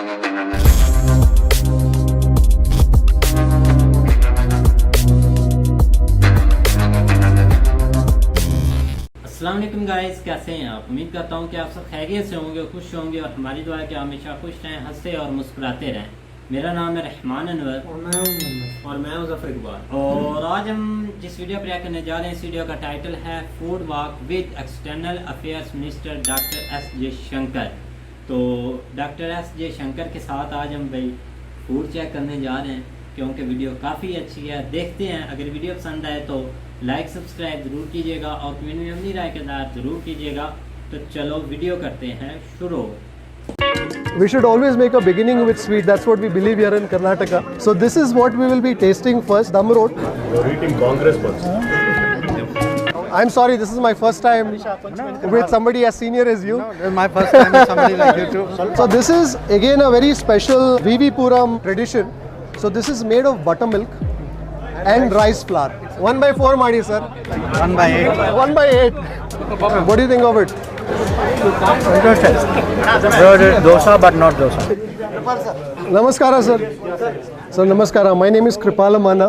अस्सलाम वालेकुम गाइस, कैसे हैं आप? उम्मीद करता हूं कि आप सब खैरियत से होंगे, खुश होंगे और हमारी दुआ है कि हमेशा खुश रहें, हंसते और मुस्कुराते रहें। मेरा नाम है रहमान अनवर और मैं हूं ज़फ़र इकबाल। और आज हम जिस वीडियो पर करने जा रहे हैं, इस वीडियो का टाइटल है food walk with external affairs minister doctor S Jaishankar. तो डॉक्टर एस जयशंकर के साथ आज हम भाई फूड चेक करने जा रहे हैं, क्योंकि वीडियो काफ़ी अच्छी है। देखते हैं, अगर वीडियो पसंद आए तो लाइक सब्सक्राइब ज़रूर कीजिएगा और कमेंट में अपनी राय के साथ ज़रूर कीजिएगा। तो चलो वीडियो करते हैं शुरू। We should always make a beginning with sweet. That's what we believe here in Karnataka. So this is what we will be tasting first. Dum rot. You're eating Congress first. I'm sorry, this is my first time with somebody as senior as you. No, this is my first time with somebody like you too. So this is again a very special Puram tradition. So this is made of buttermilk and rice flour. 1/4 Madi sir. 1/8. 1/8. What do you think of it? Dosa, but not dosa. Namaskara sir. So namaskara. My name is Kripala Mana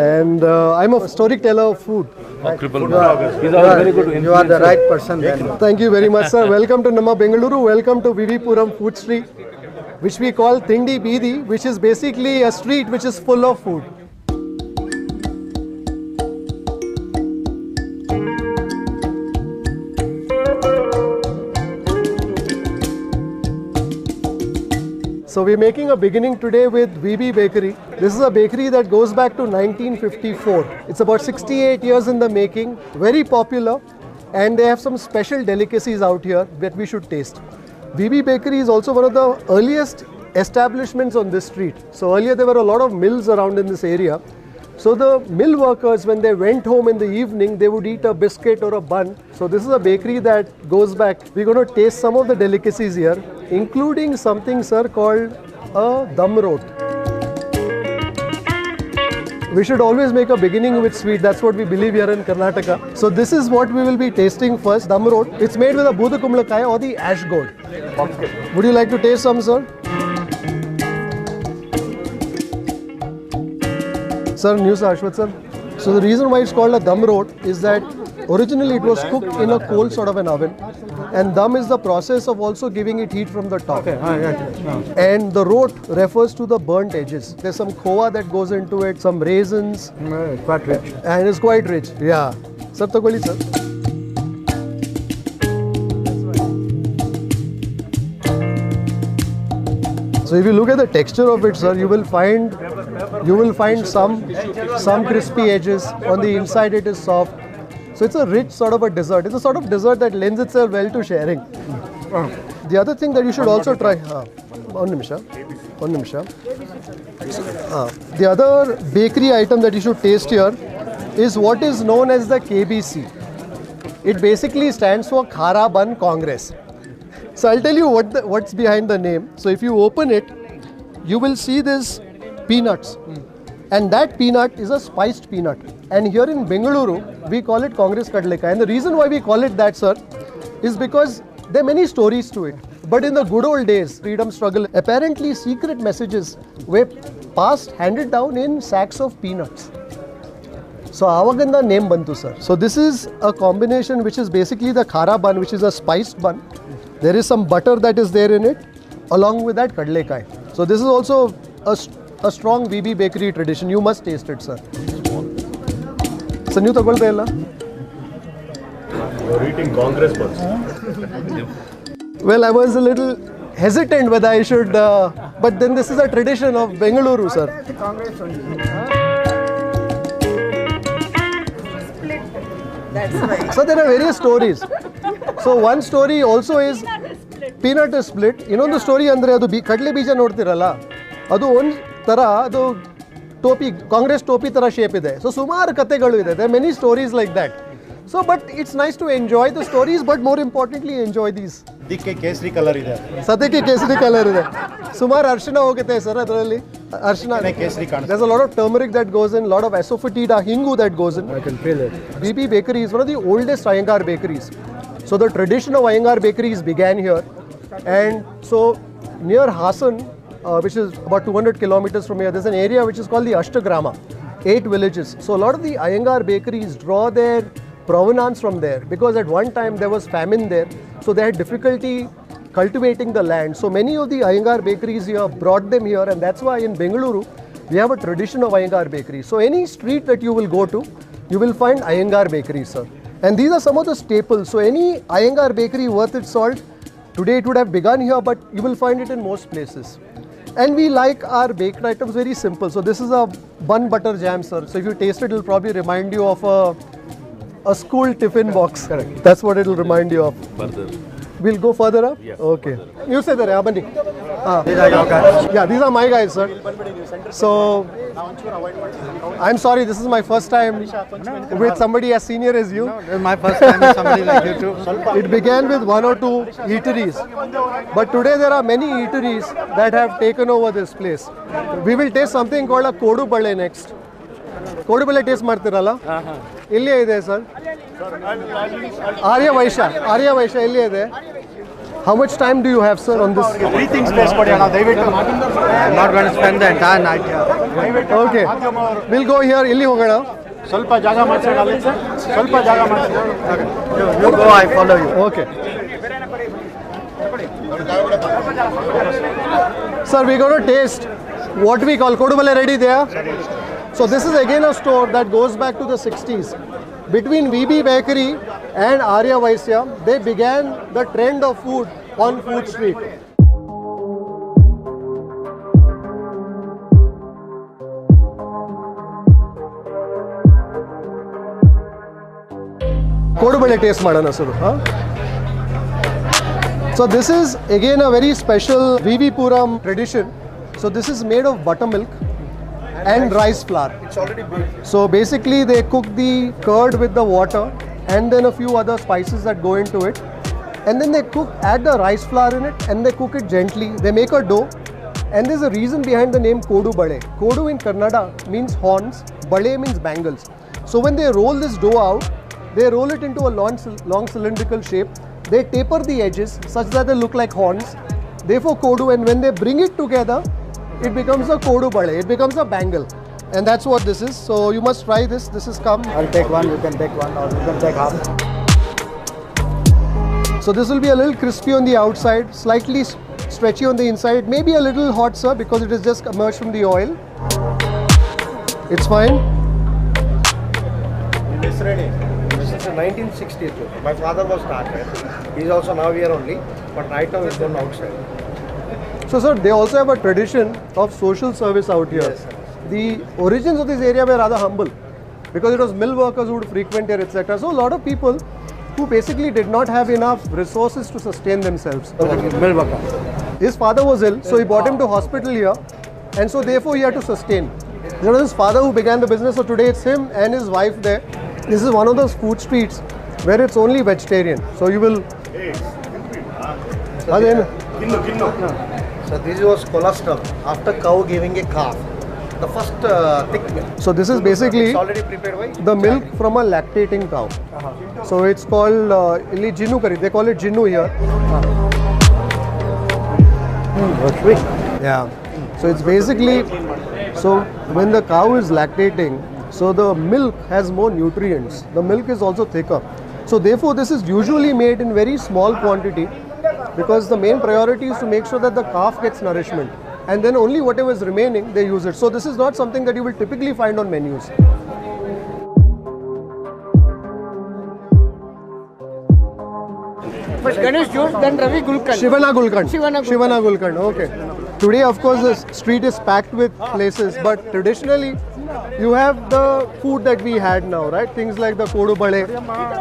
and I'm a storyteller of food. You are the right person then. Thank you very much sir. Welcome to Nama Bengaluru. Welcome to Puram Food Street, which we call Tindi Bidi, which is basically a street which is full of food. So we're making a beginning today with VB Bakery. This is a bakery that goes back to 1954. It's about 68 years in the making, very popular, and they have some special delicacies out here that we should taste. VB Bakery is also one of the earliest establishments on this street. So earlier there were a lot of mills around in this area. So the mill workers, when they went home in the evening, they would eat a biscuit or a bun. So this is a bakery that goes back. We're going to taste some of the delicacies here, including something, sir, called a dum rot. We should always make a beginning with sweet. That's what we believe here in Karnataka. So this is what we will be tasting first, dum rot. It's made with a Buddha Kumlakai or the ash gourd. Would you like to taste some, sir? Sir, news Ashwat sir. So the reason why it's called a dum rot is that originally it was cooked in a coal sort of an oven, and dum is the process of also giving it heat from the top. And the rot refers to the burnt edges. There's some khoa that goes into it, some raisins. Quite rich. And it's quite rich. Yeah. Sir, takoli sir. So if you look at the texture of it, sir, you will find some crispy edges. On the inside it is soft. So it's a rich sort of a dessert. It's a sort of dessert that lends itself well to sharing. The other thing that you should also try. One nimisha. The other bakery item that you should taste here is what is known as the KBC. It basically stands for Khara Bun Congress. So I'll tell you what's behind the name. So if you open it, you will see this peanuts. And that peanut is a spiced peanut. And here in Bengaluru, we call it Congress Kadleka. And the reason why we call it that, sir, is because there are many stories to it. But in the good old days, freedom struggle, apparently secret messages were passed, handed down in sacks of peanuts. So avaganda name bantu, sir. So this is a combination which is basically the khara bun, which is a spiced bun. There is some butter that is there in it, along with that kadlekai. So this is also a strong VB bakery tradition. You must taste it, sir. So new tagolta illa? You're eating Congress first. Well, I was a little hesitant whether I should, but then this is a tradition of Bengaluru, sir. That's right. So there are various stories. So one story also is peanut is split. ಇನ್ನೊಂದು story ಅಂದರೆ ಅದು ಕಡಲೆ ಬೀಜ ನೋಡ್ತಿರಲ್ಲ, ಅದು ಒಂದು ಥರ ಅದು ಟೋಪಿ, ಕಾಂಗ್ರೆಸ್ ಟೋಪಿ ಥರ ಶೇಪ್ ಇದೆ. ಸೊ ಸುಮಾರು ಕಥೆಗಳು ಇದೆ. There are many stories like that. So but it's nice to enjoy the stories, but more importantly enjoy these. ದಿಕ್ಕೆ ಕೇಸರಿ ಕಲರ್ ಇದೆ. ಸದ್ಯಕ್ಕೆ ಕೇಸರಿ ಕಲರ್ ಇದೆ. ಸುಮಾರು ಅರಿಶಿನ ಹೋಗುತ್ತೆ ಸರ್ ಅದರಲ್ಲಿ. ಅರಿಶಿನ ಕೇಸರಿ ಕಾಣುತ್ತೆ. There's a lot of turmeric that goes in, lot of asafoetida, hingu that goes in. I can feel it. VB Bakery is one of the oldest Iyengar bakeries. So the tradition of Iyengar bakeries began here. And so near Hassan, which is about 200 kilometers from here, there's an area which is called the Ashtagrama, 8 villages. So a lot of the Iyengar bakeries draw their provenance from there, because at one time there was famine there, so they had difficulty cultivating the land. So many of the Iyengar bakeries here brought them here, and that's why in Bengaluru we have a tradition of Iyengar bakeries. So any street that you will go to, you will find Iyengar bakeries, sir. And these are some of the staples. So any Iyengar bakery worth its salt, today it would have begun here, but you will find it in most places. And we like our baked items very simple. So this is a bun butter jam, sir. So if you taste it, it will probably remind you of a school tiffin box. Correct. That's what it will remind you of. Further. We'll go further up? Yes. Okay. Further. You say there, Abani. These are your guys. Yeah, these are my guys, sir. So, I'm sorry, this is my first time with somebody as senior as you. No, this is my first time with somebody like you too. It began with 1 or 2 eateries, but today there are many eateries that have taken over this place. We will taste something called a Kodu Bale next. Kodu Bale taste martiralla? Illi ide, sir. Arya Vaishya, illi ide. How much time do you have, sir, on this? Breathing space for you now. I'm not going to spend the entire night here. Okay. We'll go here. Illi hogana. ಸ್ವಲ್ಪ ಜಾಗ ಮಾಡ್ಸೋಣ sir, ಸ್ವಲ್ಪ ಜಾಗ ಮಾಡ್ಸೋಣ. You go, I follow you. Okay. Sir, we're going to taste what we call Kodu Bale. Ready there? So this is again a store that goes back to the 60s. Between VB Bakery and Arya Vaishya, they began the trend of food on Food Street. Kodu Bale taste madana sir. So this is again a very special VB Puram tradition. So this is made of buttermilk and rice flour. It's already baked. So basically they cook the curd with the water and then a few other spices that go into it, and then they add the rice flour in it, and they cook it gently. They make a dough, and there's a reason behind the name Kodu Bale. Kodu in Kannada means horns, Bale means bangles. So when they roll this dough out, they roll it into a long cylindrical shape. They taper the edges such that they look like horns. Therefore Kodu, and when they bring it together, it becomes a Kodu Bale. It becomes a bangle. And that's what this is. So you must try this. This is come. I'll take one, you can take one, or you can take half. So this will be a little crispy on the outside, slightly stretchy on the inside, maybe a little hot, sir, because it is just emerged from the oil. It's fine. It's ready. This is the 1960s. My father was started. He's also now here only, but right now he's gone outside. So sir, they also have a tradition of social service out here. Yes, sir. The origins of this area were rather humble, because it was mill workers who would frequent here, etc. So a lot of people who basically did not have enough resources to sustain themselves. Mill worker. His father was ill, so he brought him to hospital here, and so therefore he had to sustain. There was his father who began the business, so today it's him and his wife there. This is one of those food streets where it's only vegetarian. So you will... So this was colostrum after cow giving a calf. The first thick milk. So this is basically It's already prepared by the milk from a lactating cow. So it's called illi jinnu curry. They call it jinnu here. Yeah. So it's basically, so when the cow is lactating, so the milk has more nutrients. The milk is also thicker. So therefore this is usually made in very small quantity, because the main priority is to make sure that the calf gets nourishment, and then only whatever is remaining they use it. So this is not something that you will typically find on menus. First Ganesh juice, then Ravi Gulkand. Shivana Gulkand. Shivana Gulkand. Okay. Today, of course, the street is packed with places, but traditionally, you have the food that we had now, right? Things like the Kodu Bale.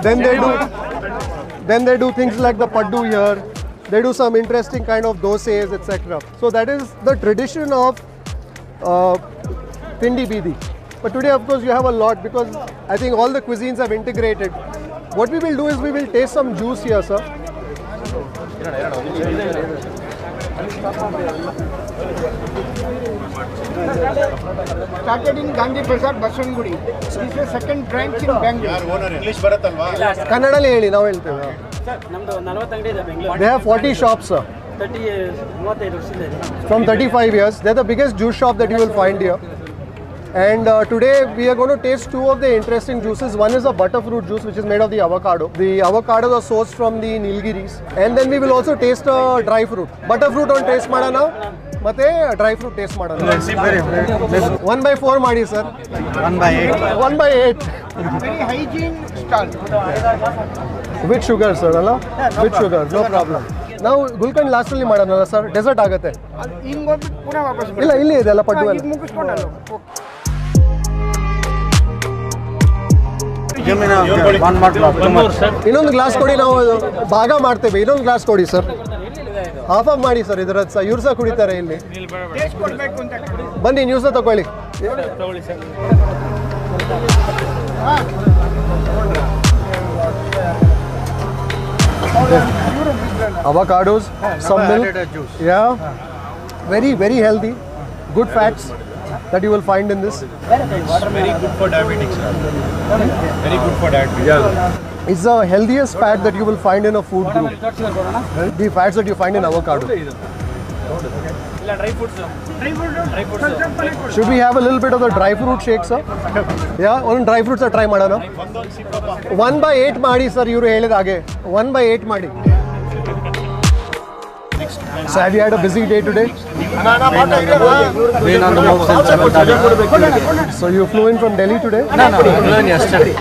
Then they do things like the Paddu here. They do some interesting kind of dosas, etc. So that is the tradition of Tindi Bidi. But today, of course, you have a lot, because I think all the cuisines have integrated. What we will do is we will taste some juice here, sir. Started in Gandhi Prasad, Baswangudi. This is the second branch in Bangalore. English ಬರುತ್ತಲ್ವಾ? Kannadali heli, now ಹೇಳ್ತೇವೆ. They have 40 shops, sir. 30 years. From 35 years. They're the biggest juice shop that you will find here. And today we are going to taste two of the interesting juices. One is a butterfruit juice which is made of the avocado. The avocados are sourced from the Nilgiris. And then we will also taste a dry fruit. Butterfruit on taste madana. Mate dry fruit taste madana. 1/4 madi sir. 1/8. 1/8. Very hygiene stall. With sugar sir, Allah? With sugar, no problem. Now Gulkand last ಅಲ್ಲಿ ಮಾಡೋಣ sir, dessert ಆಗುತ್ತೆ. ಹಿಂಗ್ ಹೋಗ್ಬಿಟ್ಟು ಪುನಃ ವಾಪಸ್ ಇಲ್ಲ ಇಲ್ಲಿ ಇದೆ ಅಲ್ಲ ಪಡ್ಡು ಈಗ ಮುಗಿಸ್ಕೊಂಡಲ್ಲ. ಇನ್ನೊಂದು ಗ್ಲಾಸ್ ಕೊಡಿ, ನಾವು ಭಾಗ ಮಾಡ್ತೇವೆ. ಇನ್ನೊಂದು ಗ್ಲಾಸ್ ಕೊಡಿ ಸರ್, ಹಾಫ್ ಆಫ್ ಮಾಡಿ ಸರ್. ಇದರ ಇವ್ರು ಸಹ ಕುಡಿತಾರೆ ಇಲ್ಲಿ. ಟೇಸ್ಟ್ ಕೊಡ್ಬೇಕು ಅಂತ ಬನ್ನಿ ನೀವು ಸಹ ತಗೊಳ್ಳಿ. Avocados, some milk, yeah, very healthy, good fats that you will find in this. Very good for diabetics. Very good for diabetics. Yeah. It's the healthiest fat that you will find in a food group. The fats that you find in avocado. Should we have a little bit of the dry fruit shake, sir? Yeah, on dry fruits try madana. 1/8 ಮಾಡಿ sir, ಇವರು ಹೇಳಿದ ಹಾಗೆ 1/8 ಮಾಡಿ. So have you had a busy day today? Been on the move since 7:30. So you flew in from Delhi today? No, I flew in yesterday.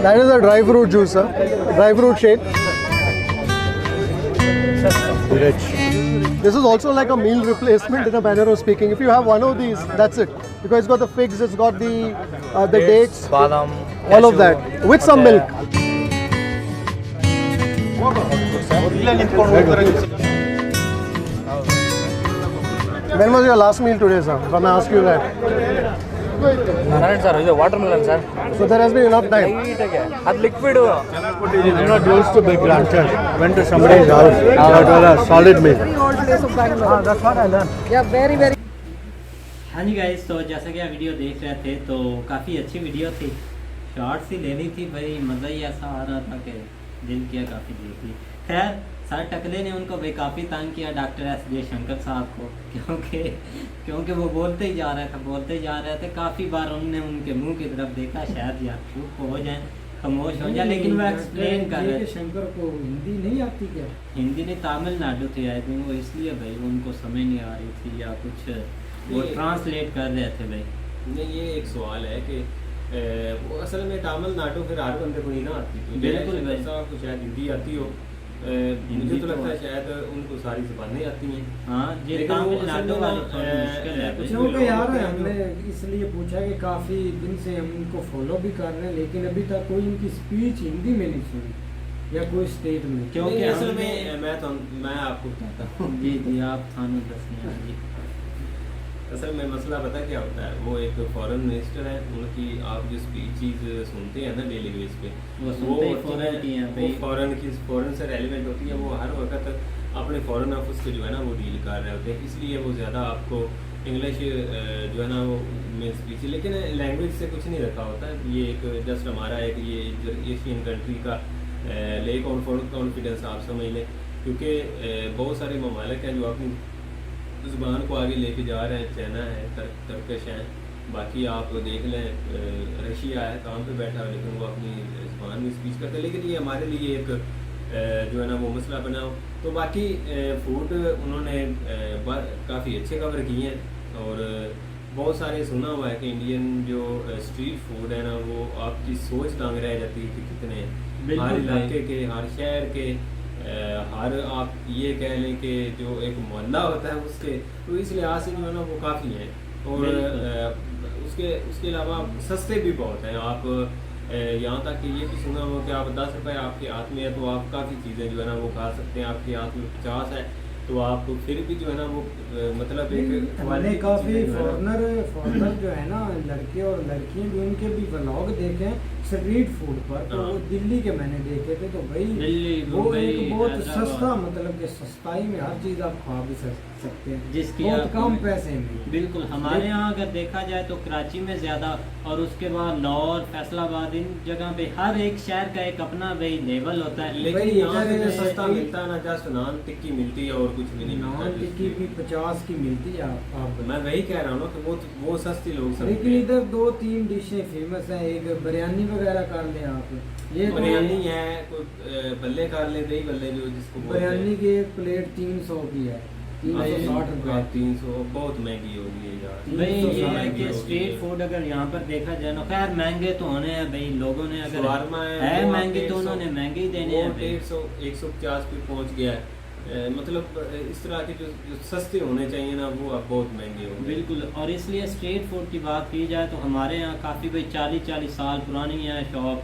That is a dry fruit juice, sir. Dry fruit shake. This is also like a meal replacement in a manner of speaking. If you have one of these, that's it. Because it's got the figs, it's got the dates, Badam, all of that, with some milk. When was your last meal today, sir? If I may ask you that. Current sir, ಇದು watermelon sir. So there has been enough time. ಅದು liquid. I'm not used to big lunches. Went to somebody's house. That was a solid meal. Very old place of Bangalore. That's what I learned. Yeah, very. हाँ जी guys, तो जैसा कि आप video देख रहे थे तो काफ़ी अच्छी वीडियो थी, शॉर्ट्स ही लेनी थी भाई, मज़ा ही ऐसा आ रहा था कि दिल किया काफ़ी देख ली। खैर सर टकले ने उनको भाई काफ़ी तंग किया डॉक्टर एस जयशंकर साहब को, क्योंकि वो बोलते ही जा रहे थे। काफ़ी बार उन्होंने उनके मुंह की तरफ देखा, शायद यार चुप हो जाएं, खामोश हो जाए, लेकिन वो एक्सप्लेन कर रहे थे। शंकर को हिंदी नहीं आती क्या? हिंदी नहीं, तमिलनाडु थे आई थिंक, वो इसलिए भाई उनको समझ नहीं आ रही थी या कुछ वो ट्रांसलेट कर रहे थे भाई। नहीं, ये एक सवाल है कि वो असल में तमिलनाडु फिर हर बंदे को नहीं ना आती, तो बिल्कुल भाई साहब को शायद हिंदी आती हो, मुझे तो लगता है शायद उनको सारी ज़बानें आती हैं। हाँ, ये तमिलनाडु वाली थोड़ी मुश्किल है। क्योंकि यार हमने इसलिए पूछा कि काफ़ी दिन से हम इनको फॉलो भी कर रहे हैं, लेकिन अभी तक कोई इनकी स्पीच हिंदी में नहीं सुनी या कोई स्टेट में, क्योंकि असल में मैं आपको बताता हूँ। जी आप थानू दसने जी। असल में मसला पता क्या होता है, वो एक फॉरेन मिनिस्टर है, उनकी आप जो स्पीचीज सुनते हैं ना डेली बेस पे, वो फॉरेन से रेलिवेंट होती है, वो हर वक्त अपने फॉरेन ऑफिस से जो है ना वो डील कर रहे होते हैं, इसलिए वो ज़्यादा आपको इंग्लिश जो है ना वो में स्पीच, लेकिन लैंग्वेज से कुछ नहीं रखा होता है। ये एक जस्ट हमारा एक ये एशियन कंट्री का लेक कॉन्फिडेंस आप समझ लें, क्योंकि बहुत सारे ममालिक हैं जो अपनी ज़ुबान को आगे लेके जा रहे हैं। चाइना है, टर्किश है, बाकी आप देख लें रशिया है, काम पे बैठा है लेकिन वो अपनी ज़ुबान में स्पीच करते हैं, लेकिन ये हमारे लिए एक जो है ना वो मसला बना हो। तो बाकी फूड उन्होंने काफ़ी अच्छे कवर किए हैं और बहुत सारे सुना हुआ है कि इंडियन जो स्ट्रीट फूड है ना वो आपकी सोच तांग रह जाती है कि कितने हर इलाके के, हर शहर के, हर आप ये कह लें कि जो एक मोहल्ला होता है उसके, तो इस लिहाज से जो है ना वो काफ़ी हैं। और उसके अलावा सस्ते भी बहुत हैं। आप यहाँ तक कि ये भी सुना हो कि आप 10 रुपये आपके हाथ में है तो आप काफ़ी चीज़ें जो है ना वो खा सकते हैं। आपके हाथ में 50 है तो आप फिर भी जो है ना वो मतलब एक हमने काफ़ी फॉरनर जो है ना लड़के और लड़कियाँ भी, उनके भी व्लॉग देखे हैं, स्ट्रीट फूड पर, तो वो दिल्ली के मैंने देखे थे, तो भाई दिल्ली, वो मुंबई, एक बहुत हैदराबाद। सस्ता, मतलब कि सस्ताई में हर चीज़ आप खा भी सकते हैं, जिसकी बहुत आप- कम पैसे में। बिल्कुल हमारे यहाँ अगर देखा जाए तो कराची में ज़्यादा, और उसके बाद लाहौर, फैसलाबाद, इन जगह पे हर एक शहर का एक अपना भाई लेवल होता है। लेकिन भाई यहाँ पे इधर जो सस्ता एक- मिलता है ना, जस्ट नान टिक्की मिलती है और कुछ भी नहीं मिलता। नान टिक्की भी 50 की मिलती है आप मैं वही कह रहा हूँ ना कि वो सस्ती लोग समझते लेकिन हैं। इधर 2-3 डिशें फेमस हैं, एक बिरयानी वगैरह कर लें आप, ये तो बिरयानी है, कोई बल्ले कर ले, दही बल्ले जो जिसको बोलते हैं। बिरयानी की एक प्लेट 300 की है, 360 रुपए। 300 बहुत महंगी होगी ये यार। भाई ये 300 है महंगी कि होगी स्ट्रीट ये। फूड अगर यहाँ पर देखा जाए ना, खैर महंगे तो होने हैं भाई, लोगों ने अगर शवारमा है वो महंगे तो 150 उन्होंने महंगे ही देने हैं वो भाई। 150 150 पे पहुंच गया है। मतलब इस तरह के जो सस्ते होने चाहिए ना, वो अब बहुत महंगे हो गए। बिल्कुल, और इसलिए स्ट्रीट फूड की बात की जाए तो हमारे यहाँ काफ़ी भाई 40-40 साल पुरानी है शॉप,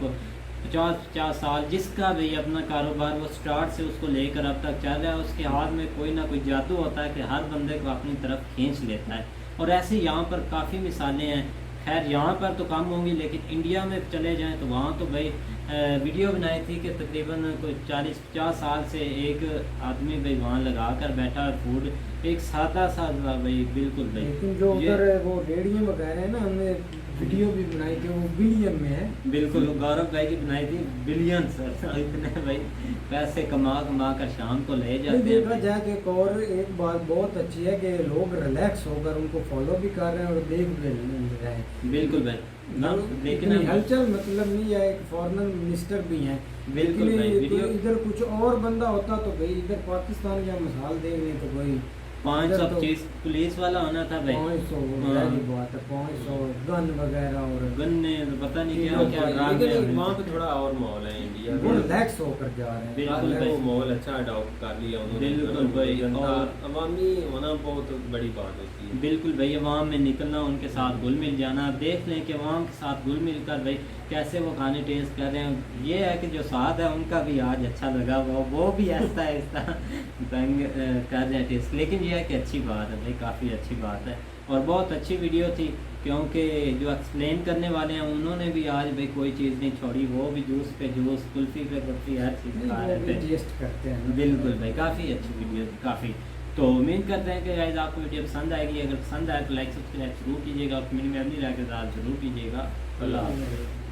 50-50 साल, जिसका भाई अपना कारोबार वो स्टार्ट से उसको लेकर अब तक चल रहा है, उसके हाथ में कोई ना कोई जादू होता है कि हर बंदे को अपनी तरफ खींच लेता है। और ऐसे यहाँ पर काफ़ी मिसालें हैं, खैर यहाँ पर तो कम होंगी, लेकिन इंडिया में चले जाएं तो वहाँ तो भाई वीडियो बनाई थी कि तकरीबन कोई 40-50 साल से एक आदमी भाई वहाँ लगा कर बैठा है फूड, एक सादा सा भाई, बिल्कुल भाई। लेकिन जो ये- उधर वो रेडियो वगैरह है ना, हमने वीडियो भी बनाई थी, वो बिलियन में है। बिल्कुल, गौरव भाई की बनाई थी बिलियन सर, इतने भाई पैसे कमा कर शाम को ले जाते देखा हैं। जाए कि एक और एक बात बहुत अच्छी है कि लोग रिलैक्स होकर उनको फॉलो भी कर रहे हैं और देख भी रहे हैं। बिल्कुल भाई, ना लेकिन इतनी हलचल मतलब नहीं है, एक फॉरेन मिनिस्टर भी हैं, बिल्कुल लेकिन भाई, ये वीडियो- तो इधर कुछ और बंदा होता तो भाई इधर पाकिस्तान या मिसाल देंगे तो भाई 500 तो चीज पुलिस वाला होना था भाई, 500 हाँ। बात है, 500 गन वगैरह और गन्ने पता नहीं क्या ठीक क्या है, राग लेकिन में वहाँ पे थोड़ा और माहौल है इंडिया वो में। रिलैक्स होकर जा रहे हैं। बिल्कुल वो भाई। माहौल अच्छा अडॉप्ट कर लिया उन्होंने। बिल्कुल भाई, जनता और- अवामी होना बहुत बड़ी बात होती है। बिल्कुल भाई, अवाम में निकलना, उनके साथ घुल मिल जाना, देख लें कि अवाम के साथ घुल मिल कर भाई कैसे वो खाने टेस्ट कर रहे हैं। ये है कि जो स्वाद है उनका भी आज अच्छा लगा, वो भी ऐसा ऐसा तंग कर रहे हैं टेस्ट। लेकिन ये है कि अच्छी बात है भाई, काफ़ी अच्छी बात है, और बहुत अच्छी वीडियो थी, क्योंकि जो एक्सप्लेन करने वाले हैं उन्होंने भी आज भाई कोई चीज़ नहीं छोड़ी, वो भी जूस पे जूस, कुल्फ़ी पे कुल्फ़ी, हर चीज़ खा वो रहे भी थे। टेस्ट करते हैं ना। बिल्कुल भाई, काफ़ी अच्छी वीडियो थी, काफ़ी। तो उम्मीद करते हैं कि गाइस आपको वीडियो पसंद आएगी। अगर पसंद आए तो लाइक सब्सक्राइब जरूर कीजिएगा, और कमेंट में अपनी राय के साथ जरूर कीजिएगा। अल्लाह हाफ़िज़।